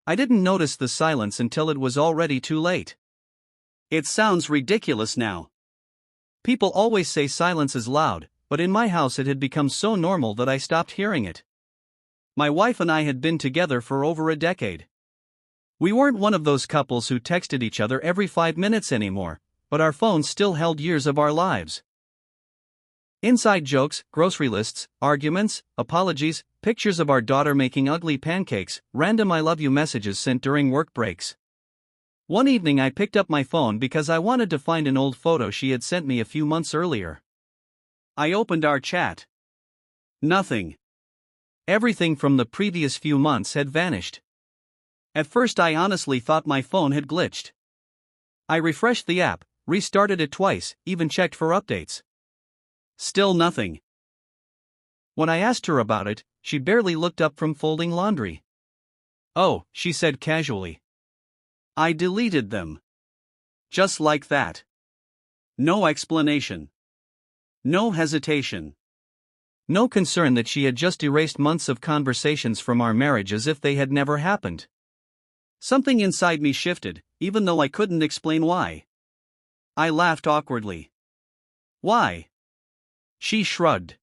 I didn't notice the silence until it was already too late. It sounds ridiculous now. People always say silence is loud, but in my house it had become so normal that I stopped hearing it. My wife and I had been together for over a decade. We weren't one of those couples who texted each other every 5 minutes anymore, but our phones still held years of our lives. Inside jokes, grocery lists, arguments, apologies, pictures of our daughter making ugly pancakes, random I love you messages sent during work breaks. One evening I picked up my phone because I wanted to find an old photo she had sent me a few months earlier. I opened our chat. Nothing. Everything from the previous few months had vanished. At first I honestly thought my phone had glitched. I refreshed the app, restarted it twice, even checked for updates. Still nothing. When I asked her about it, she barely looked up from folding laundry. "Oh," she said casually. "I deleted them." Just like that. No explanation. No hesitation. No concern that she had just erased months of conversations from our marriage as if they had never happened. Something inside me shifted, even though I couldn't explain why. I laughed awkwardly. "Why?" She shrugged.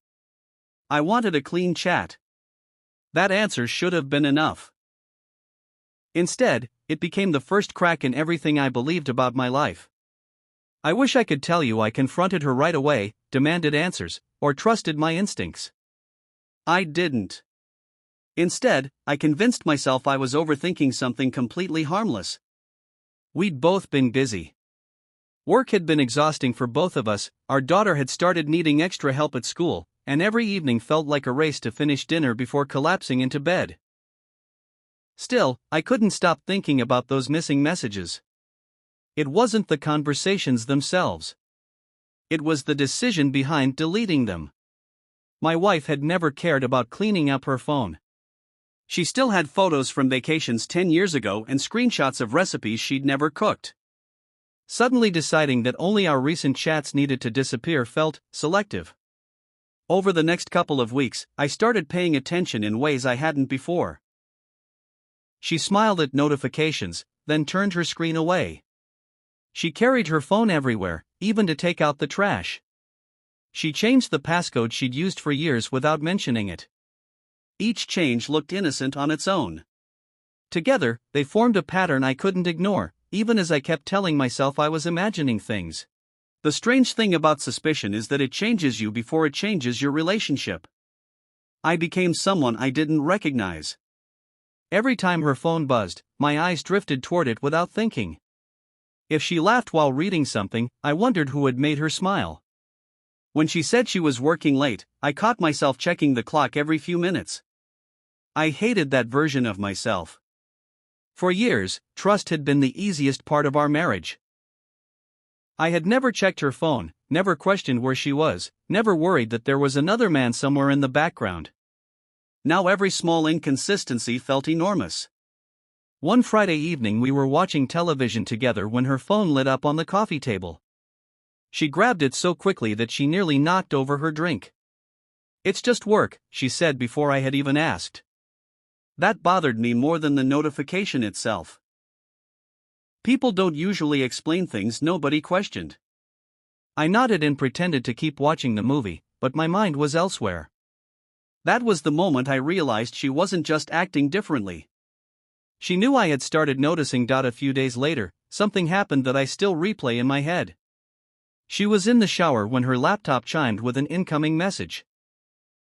"I wanted a clean chat." That answer should have been enough. Instead, it became the first crack in everything I believed about my life. I wish I could tell you I confronted her right away, demanded answers, or trusted my instincts. I didn't. Instead, I convinced myself I was overthinking something completely harmless. We'd both been busy. Work had been exhausting for both of us, our daughter had started needing extra help at school, and every evening felt like a race to finish dinner before collapsing into bed. Still, I couldn't stop thinking about those missing messages. It wasn't the conversations themselves. It was the decision behind deleting them. My wife had never cared about cleaning up her phone. She still had photos from vacations 10 years ago and screenshots of recipes she'd never cooked. Suddenly deciding that only our recent chats needed to disappear felt selective. Over the next couple of weeks, I started paying attention in ways I hadn't before. She smiled at notifications, then turned her screen away. She carried her phone everywhere, even to take out the trash. She changed the passcode she'd used for years without mentioning it. Each change looked innocent on its own. Together, they formed a pattern I couldn't ignore, even as I kept telling myself I was imagining things. The strange thing about suspicion is that it changes you before it changes your relationship. I became someone I didn't recognize. Every time her phone buzzed, my eyes drifted toward it without thinking. If she laughed while reading something, I wondered who had made her smile. When she said she was working late, I caught myself checking the clock every few minutes. I hated that version of myself. For years, trust had been the easiest part of our marriage. I had never checked her phone, never questioned where she was, never worried that there was another man somewhere in the background. Now every small inconsistency felt enormous. One Friday evening we were watching television together when her phone lit up on the coffee table. She grabbed it so quickly that she nearly knocked over her drink. "It's just work," she said before I had even asked. That bothered me more than the notification itself. People don't usually explain things nobody questioned. I nodded and pretended to keep watching the movie, but my mind was elsewhere. That was the moment I realized she wasn't just acting differently. She knew I had started noticing. A few days later, something happened that I still replay in my head. She was in the shower when her laptop chimed with an incoming message.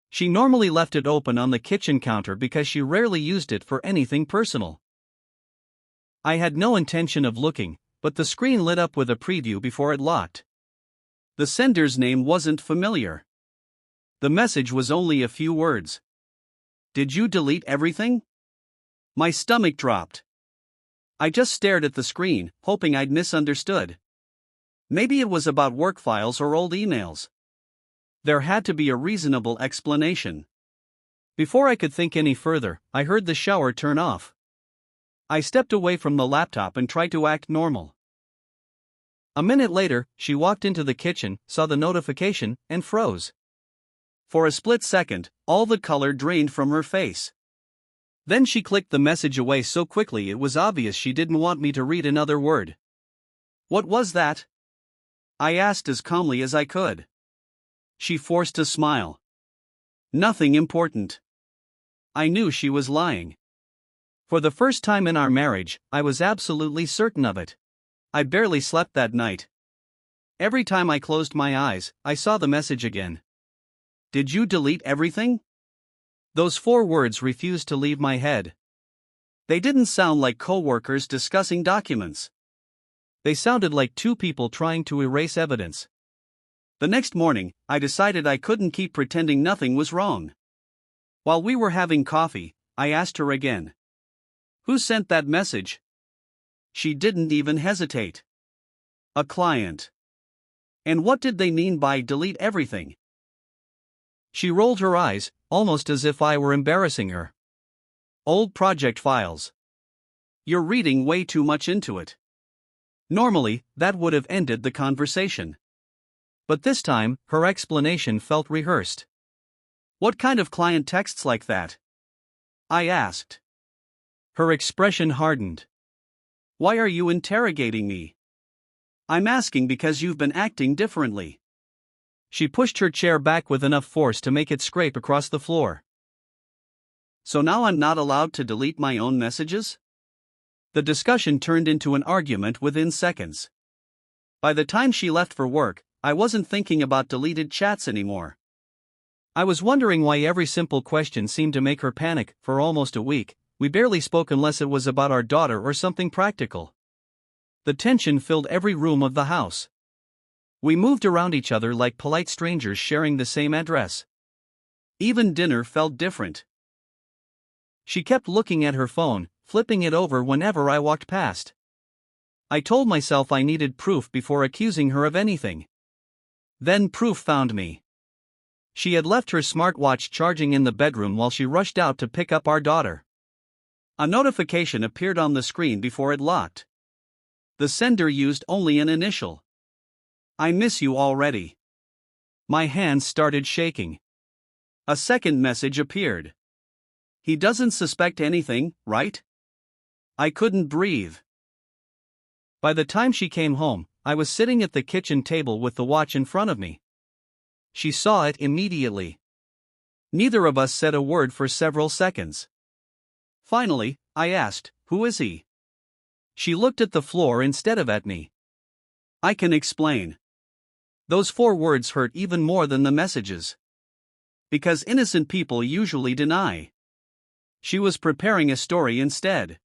She normally left it open on the kitchen counter because she rarely used it for anything personal. I had no intention of looking, but the screen lit up with a preview before it locked. The sender's name wasn't familiar. The message was only a few words. "Did you delete everything?" My stomach dropped. I just stared at the screen, hoping I'd misunderstood. Maybe it was about work files or old emails. There had to be a reasonable explanation. Before I could think any further, I heard the shower turn off. I stepped away from the laptop and tried to act normal. A minute later, she walked into the kitchen, saw the notification, and froze. For a split second, all the color drained from her face. Then she clicked the message away so quickly it was obvious she didn't want me to read another word. "What was that?" I asked as calmly as I could. She forced a smile. "Nothing important." I knew she was lying. For the first time in our marriage, I was absolutely certain of it. I barely slept that night. Every time I closed my eyes, I saw the message again. "Did you delete everything?" Those 4 words refused to leave my head. They didn't sound like co-workers discussing documents. They sounded like 2 people trying to erase evidence. The next morning, I decided I couldn't keep pretending nothing was wrong. While we were having coffee, I asked her again. "Who sent that message?" She didn't even hesitate. "A client." "And what did they mean by delete everything?" She rolled her eyes, almost as if I were embarrassing her. "Old project files." "You're reading way too much into it." Normally, that would have ended the conversation. But this time, her explanation felt rehearsed. "What kind of client texts like that?" I asked. Her expression hardened. "Why are you interrogating me?" "I'm asking because you've been acting differently." She pushed her chair back with enough force to make it scrape across the floor. "So now I'm not allowed to delete my own messages?" The discussion turned into an argument within seconds. By the time she left for work, I wasn't thinking about deleted chats anymore. I was wondering why every simple question seemed to make her panic. For almost a week, we barely spoke unless it was about our daughter or something practical. The tension filled every room of the house. We moved around each other like polite strangers sharing the same address. Even dinner felt different. She kept looking at her phone, flipping it over whenever I walked past. I told myself I needed proof before accusing her of anything. Then proof found me. She had left her smartwatch charging in the bedroom while she rushed out to pick up our daughter. A notification appeared on the screen before it locked. The sender used only an initial. "I miss you already." My hands started shaking. A second message appeared. "He doesn't suspect anything, right?" I couldn't breathe. By the time she came home, I was sitting at the kitchen table with the watch in front of me. She saw it immediately. Neither of us said a word for several seconds. Finally, I asked, "Who is he?" She looked at the floor instead of at me. "I can explain." Those 4 words hurt even more than the messages. Because innocent people usually deny. She was preparing a story instead.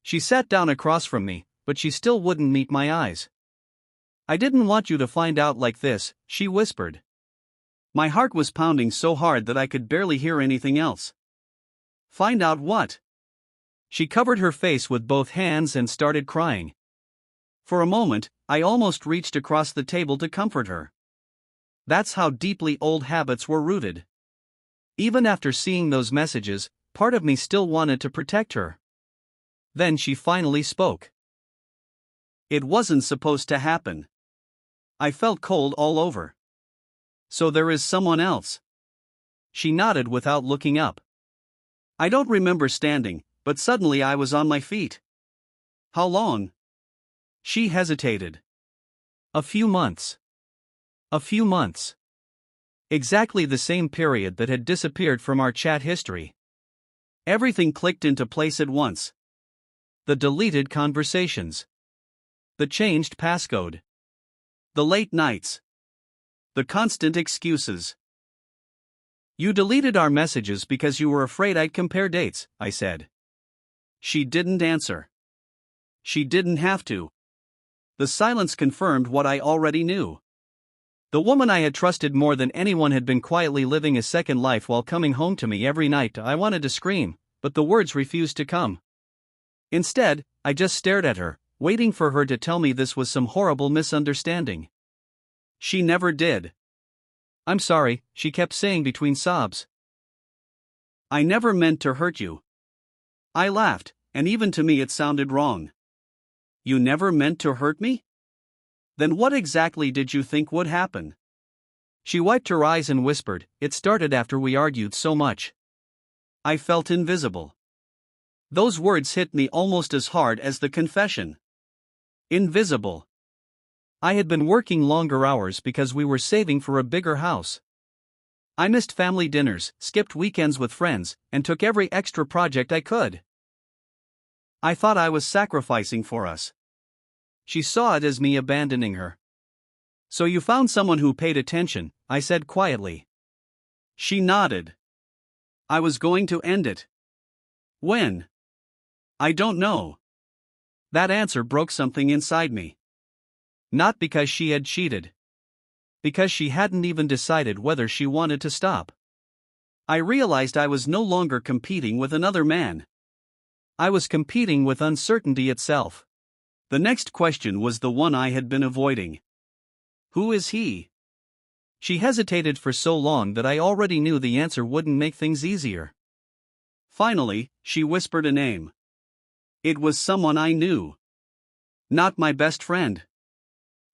She sat down across from me, but she still wouldn't meet my eyes. "I didn't want you to find out like this," she whispered. My heart was pounding so hard that I could barely hear anything else. "Find out what?" She covered her face with both hands and started crying. For a moment, I almost reached across the table to comfort her. That's how deeply old habits were rooted. Even after seeing those messages, part of me still wanted to protect her. Then she finally spoke. "It wasn't supposed to happen." I felt cold all over. "So there is someone else?" She nodded without looking up. I don't remember standing, but suddenly I was on my feet. "How long?" She hesitated. "A few months." A few months. Exactly the same period that had disappeared from our chat history. Everything clicked into place at once. The deleted conversations. The changed passcode. The late nights. The constant excuses. "You deleted our messages because you were afraid I'd compare dates," I said. She didn't answer. She didn't have to. The silence confirmed what I already knew. The woman I had trusted more than anyone had been quietly living a second life while coming home to me every night. I wanted to scream, but the words refused to come. Instead, I just stared at her, waiting for her to tell me this was some horrible misunderstanding. She never did. "I'm sorry," she kept saying between sobs. "I never meant to hurt you." I laughed, and even to me it sounded wrong. "You never meant to hurt me? Then what exactly did you think would happen?" She wiped her eyes and whispered, "It started after we argued so much. I felt invisible. Those words hit me almost as hard as the confession. Invisible. I had been working longer hours because we were saving for a bigger house. I missed family dinners, skipped weekends with friends, and took every extra project I could. I thought I was sacrificing for us. She saw it as me abandoning her. "So you found someone who paid attention," I said quietly. She nodded. "I was going to end it." "When?" "I don't know." That answer broke something inside me. Not because she had cheated. Because she hadn't even decided whether she wanted to stop. I realized I was no longer competing with another man. I was competing with uncertainty itself. The next question was the one I had been avoiding. Who is he? She hesitated for so long that I already knew the answer wouldn't make things easier. Finally, she whispered a name. It was someone I knew. Not my best friend.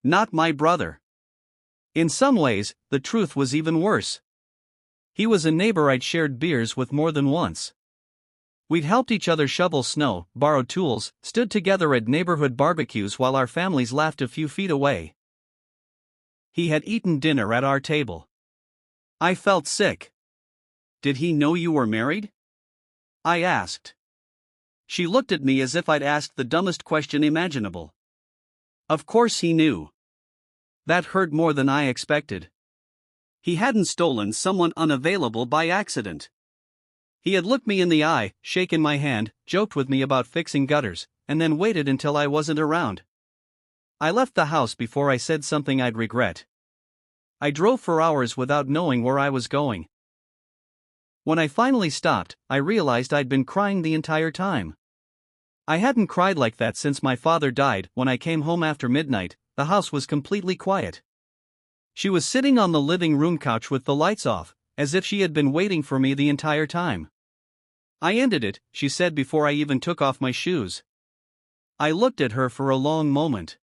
Not my brother. In some ways, the truth was even worse. He was a neighbor I'd shared beers with more than once. We'd helped each other shovel snow, borrowed tools, stood together at neighborhood barbecues while our families laughed a few feet away. He had eaten dinner at our table. I felt sick. "Did he know you were married?" I asked. She looked at me as if I'd asked the dumbest question imaginable. Of course he knew. That hurt more than I expected. He hadn't stolen someone unavailable by accident. He had looked me in the eye, shaken my hand, joked with me about fixing gutters, and then waited until I wasn't around. I left the house before I said something I'd regret. I drove for hours without knowing where I was going. When I finally stopped, I realized I'd been crying the entire time. I hadn't cried like that since my father died. When I came home after midnight, the house was completely quiet. She was sitting on the living room couch with the lights off, as if she had been waiting for me the entire time. "I ended it," she said before I even took off my shoes. I looked at her for a long moment.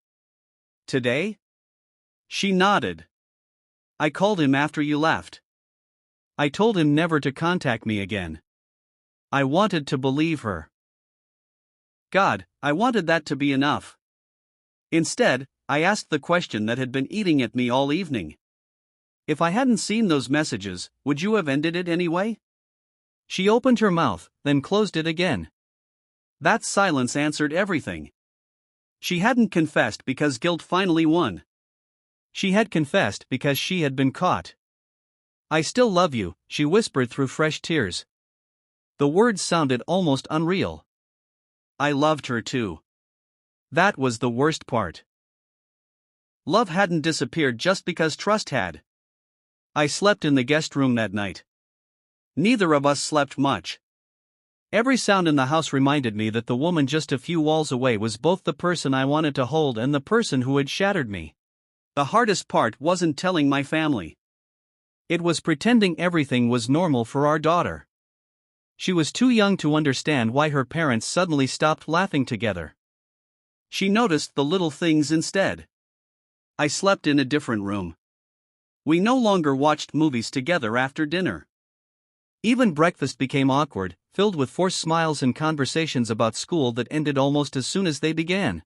"Today?" She nodded. "I called him after you left. I told him never to contact me again." I wanted to believe her. God, I wanted that to be enough. Instead, I asked the question that had been eating at me all evening. "If I hadn't seen those messages, would you have ended it anyway?" She opened her mouth, then closed it again. That silence answered everything. She hadn't confessed because guilt finally won. She had confessed because she had been caught. "I still love you," she whispered through fresh tears. The words sounded almost unreal. I loved her too. That was the worst part. Love hadn't disappeared just because trust had. I slept in the guest room that night. Neither of us slept much. Every sound in the house reminded me that the woman just a few walls away was both the person I wanted to hold and the person who had shattered me. The hardest part wasn't telling my family. It was pretending everything was normal for our daughter. She was too young to understand why her parents suddenly stopped laughing together. She noticed the little things instead. I slept in a different room. We no longer watched movies together after dinner. Even breakfast became awkward, filled with forced smiles and conversations about school that ended almost as soon as they began.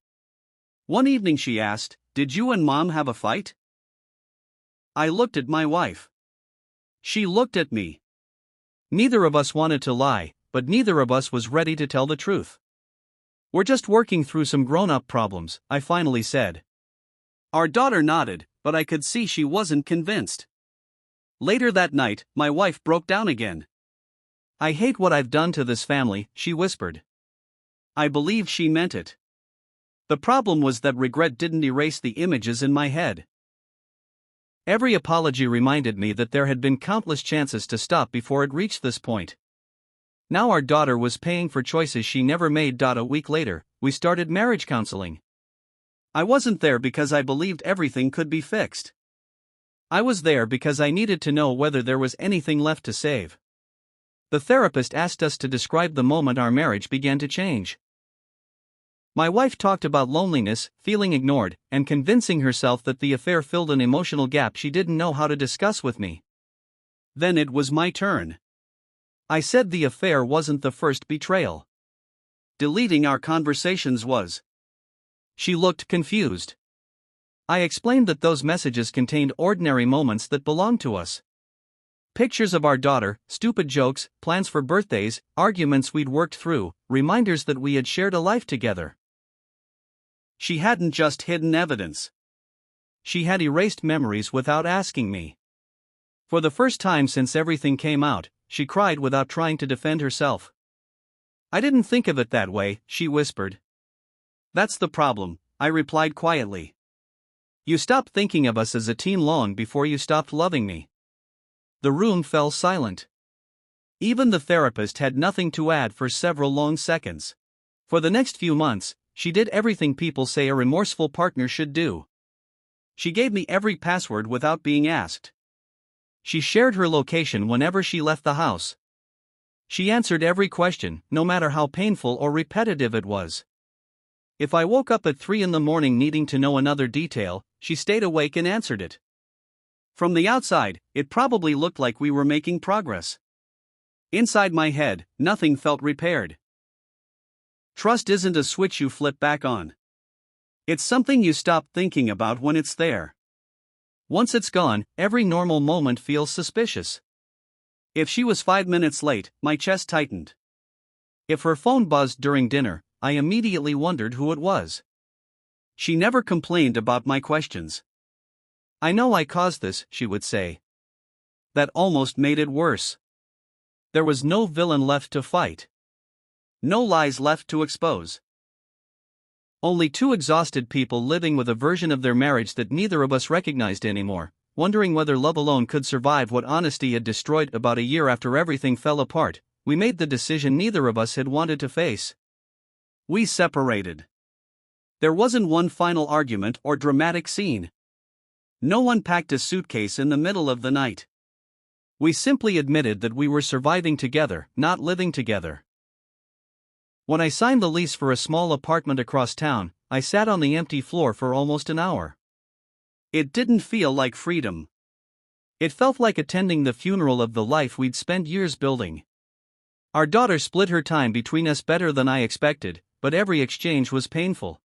One evening she asked, "Did you and Mom have a fight?" I looked at my wife. She looked at me. Neither of us wanted to lie, but neither of us was ready to tell the truth. "We're just working through some grown-up problems," I finally said. Our daughter nodded, but I could see she wasn't convinced. Later that night, my wife broke down again. "I hate what I've done to this family," she whispered. I believed she meant it. The problem was that regret didn't erase the images in my head. Every apology reminded me that there had been countless chances to stop before it reached this point. Now our daughter was paying for choices she never made. A week later, we started marriage counseling. I wasn't there because I believed everything could be fixed. I was there because I needed to know whether there was anything left to save. The therapist asked us to describe the moment our marriage began to change. My wife talked about loneliness, feeling ignored, and convincing herself that the affair filled an emotional gap she didn't know how to discuss with me. Then it was my turn. I said the affair wasn't the first betrayal. deleting our conversations was. She looked confused. I explained that those messages contained ordinary moments that belonged to us. Pictures of our daughter, stupid jokes, plans for birthdays, arguments we'd worked through, reminders that we had shared a life together. She hadn't just hidden evidence. She had erased memories without asking me. For the first time since everything came out, she cried without trying to defend herself. I didn't think of it that way, she whispered. That's the problem, I replied quietly. You stopped thinking of us as a team long before you stopped loving me. The room fell silent. Even the therapist had nothing to add for several long seconds. For the next few months, she did everything people say a remorseful partner should do. She gave me every password without being asked. She shared her location whenever she left the house. She answered every question, no matter how painful or repetitive it was. If I woke up at 3 in the morning needing to know another detail, she stayed awake and answered it. From the outside, it probably looked like we were making progress. Inside my head, nothing felt repaired. Trust isn't a switch you flip back on. It's something you stop thinking about when it's there. Once it's gone, every normal moment feels suspicious. If she was 5 minutes late, my chest tightened. If her phone buzzed during dinner, I immediately wondered who it was. She never complained about my questions. I know I caused this, she would say. That almost made it worse. There was no villain left to fight. No lies left to expose. Only two exhausted people living with a version of their marriage that neither of us recognized anymore, wondering whether love alone could survive what honesty had destroyed. About a year after everything fell apart, we made the decision neither of us had wanted to face. We separated. There wasn't one final argument or dramatic scene. No one packed a suitcase in the middle of the night. We simply admitted that we were surviving together, not living together. When I signed the lease for a small apartment across town, I sat on the empty floor for almost an hour. It didn't feel like freedom. It felt like attending the funeral of the life we'd spent years building. Our daughter split her time between us better than I expected, but every exchange was painful.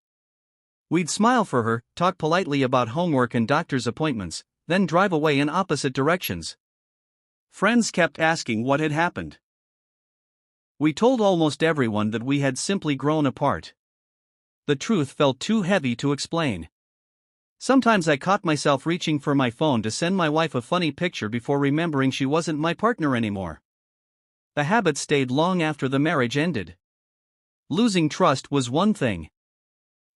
We'd smile for her, talk politely about homework and doctor's appointments, then drive away in opposite directions. Friends kept asking what had happened. We told almost everyone that we had simply grown apart. The truth felt too heavy to explain. Sometimes I caught myself reaching for my phone to send my wife a funny picture before remembering she wasn't my partner anymore. The habit stayed long after the marriage ended. Losing trust was one thing.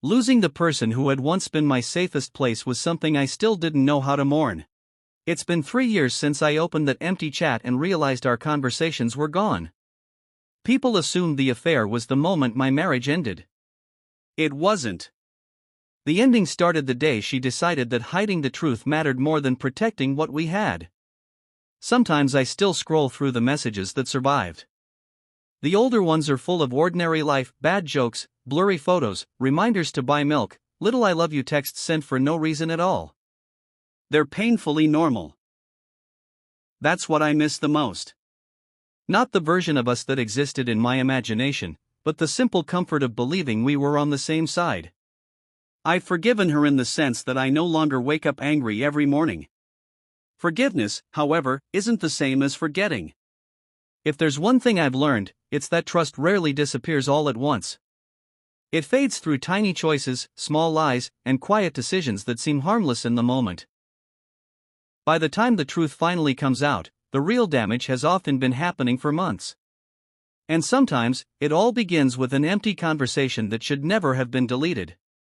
Losing the person who had once been my safest place was something I still didn't know how to mourn. It's been 3 years since I opened that empty chat and realized our conversations were gone. People assumed the affair was the moment my marriage ended. It wasn't. The ending started the day she decided that hiding the truth mattered more than protecting what we had. Sometimes I still scroll through the messages that survived. The older ones are full of ordinary life, bad jokes, blurry photos, reminders to buy milk, little I love you texts sent for no reason at all. They're painfully normal. That's what I miss the most. Not the version of us that existed in my imagination, but the simple comfort of believing we were on the same side. I've forgiven her in the sense that I no longer wake up angry every morning. Forgiveness, however, isn't the same as forgetting. If there's one thing I've learned, it's that trust rarely disappears all at once. It fades through tiny choices, small lies, and quiet decisions that seem harmless in the moment. By the time the truth finally comes out, the real damage has often been happening for months. And sometimes, it all begins with an empty conversation that should never have been deleted.